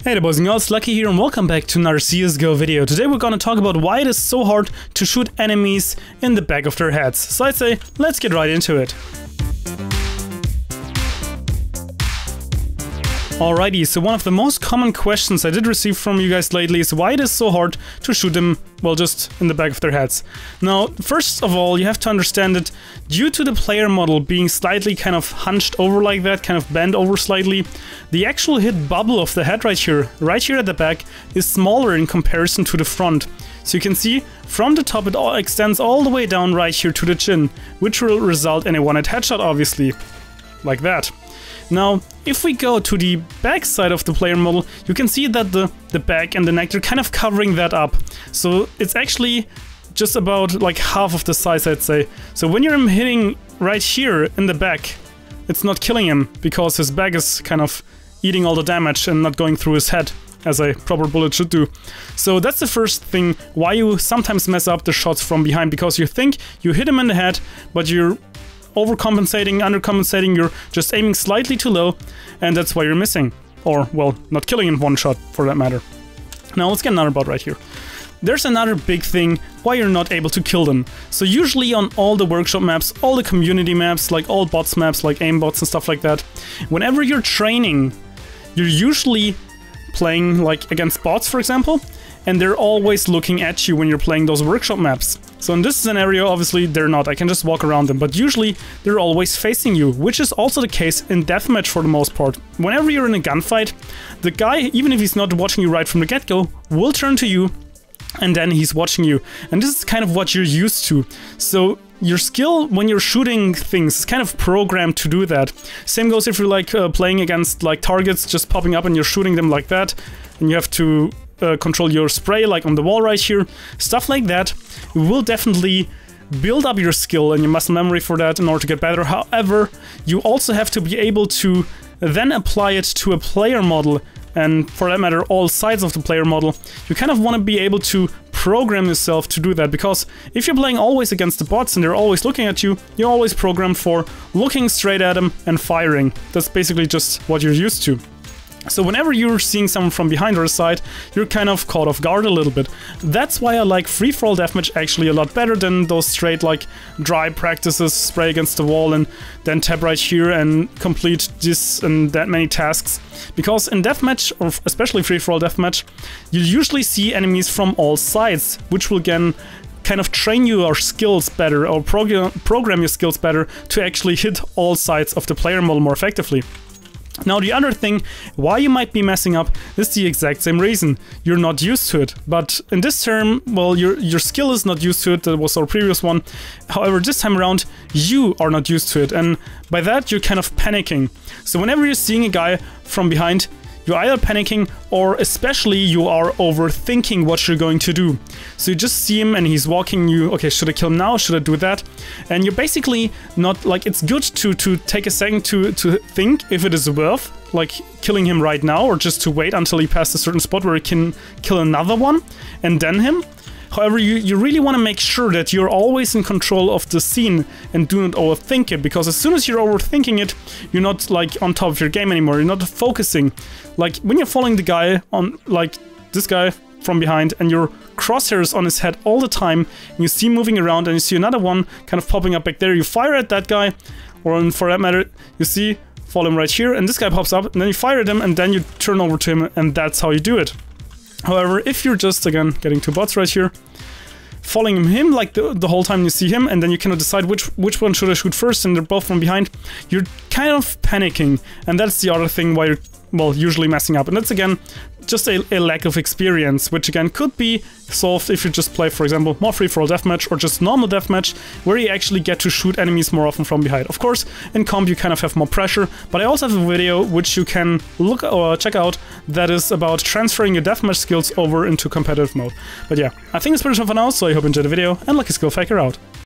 Hey there boys and girls, Lucky here and welcome back to another CSGO video. Today we're gonna talk about why it is so hard to shoot enemies in the back of their heads. So I'd say, let's get right into it. Alrighty, so one of the most common questions I did receive from you guys lately is why it is so hard to shoot them, well, just in the back of their heads. Now, first of all, you have to understand that due to the player model being slightly kind of hunched over like that, kind of bent over slightly, the actual hit bubble of the head right here at the back, is smaller in comparison to the front. So you can see, from the top it all extends all the way down right here to the chin, which will result in a one-hit headshot, obviously, like that. Now, if we go to the back side of the player model, you can see that the back and the neck, they're kind of covering that up. So it's actually just about like half of the size, I'd say. So when you're hitting right here in the back, it's not killing him because his back is kind of eating all the damage and not going through his head, as a proper bullet should do. So that's the first thing why you sometimes mess up the shots from behind, because you think you hit him in the head, but you're overcompensating, undercompensating, you're just aiming slightly too low, and that's why you're missing. Or, well, not killing in one shot, for that matter. Now let's get another bot right here. There's another big thing why you're not able to kill them. So usually on all the workshop maps, all the community maps, like all bots maps, like aim bots and stuff like that, whenever you're training, you're usually playing like against bots, for example, and they're always looking at you when you're playing those workshop maps. So in this scenario, obviously, they're not. I can just walk around them, but usually they're always facing you, which is also the case in deathmatch for the most part. Whenever you're in a gunfight, the guy, even if he's not watching you right from the get-go, will turn to you, and then he's watching you. And this is kind of what you're used to. So your skill when you're shooting things is kind of programmed to do that. Same goes if you're like playing against like targets just popping up and you're shooting them like that, and you have to control your spray like on the wall right here. Stuff like that will definitely build up your skill and your muscle memory for that in order to get better. However, you also have to be able to then apply it to a player model, and for that matter all sides of the player model. You kind of want to be able to program yourself to do that, because if you're playing always against the bots and they're always looking at you, you're always programmed for looking straight at them and firing. That's basically just what you're used to. So whenever you're seeing someone from behind or side, you're kind of caught off guard a little bit. That's why I like free-for-all deathmatch actually a lot better than those straight like dry practices, spray against the wall and then tap right here and complete this and that many tasks. Because in deathmatch, or especially free-for-all deathmatch, you usually see enemies from all sides, which will again kind of train your skills better or program your skills better to actually hit all sides of the player model more effectively. Now the other thing why you might be messing up is the exact same reason. You're not used to it. But in this term, well, your skill is not used to it. That was our previous one. However, this time around, you are not used to it. And by that, you're kind of panicking. So whenever you're seeing a guy from behind, you're either panicking or especially you are overthinking what you're going to do. So you just see him and he's walking you, okay, should I kill him now? Should I do that? And you're basically not, like, it's good to take a second to think if it is worth, like, killing him right now, or just to wait until he passes a certain spot where he can kill another one and then him. However, you really want to make sure that you're always in control of the scene and do not overthink it, because as soon as you're overthinking it, you're not like on top of your game anymore, you're not focusing. Like when you're following the guy on, like this guy from behind, and your crosshairs on his head all the time, and you see him moving around and you see another one kind of popping up back there, you fire at that guy, or for that matter, you see, follow him right here, and this guy pops up, and then you fire at him, and then you turn over to him, and that's how you do it. However, if you're just, again, getting two bots right here, following him like the whole time you see him, and then you cannot decide which one should I shoot first, and they're both from behind, you're kind of panicking. And that's the other thing why you're, well, usually messing up. And that's, again, just a lack of experience, which, again, could be solved if you just play, for example, more free-for-all deathmatch or just normal deathmatch, where you actually get to shoot enemies more often from behind. Of course, in comp you kind of have more pressure, but I also have a video which you can look or check out that is about transferring your deathmatch skills over into competitive mode. But yeah, I think it's pretty much for now, so I hope you enjoyed the video, and luckySkillFaker out.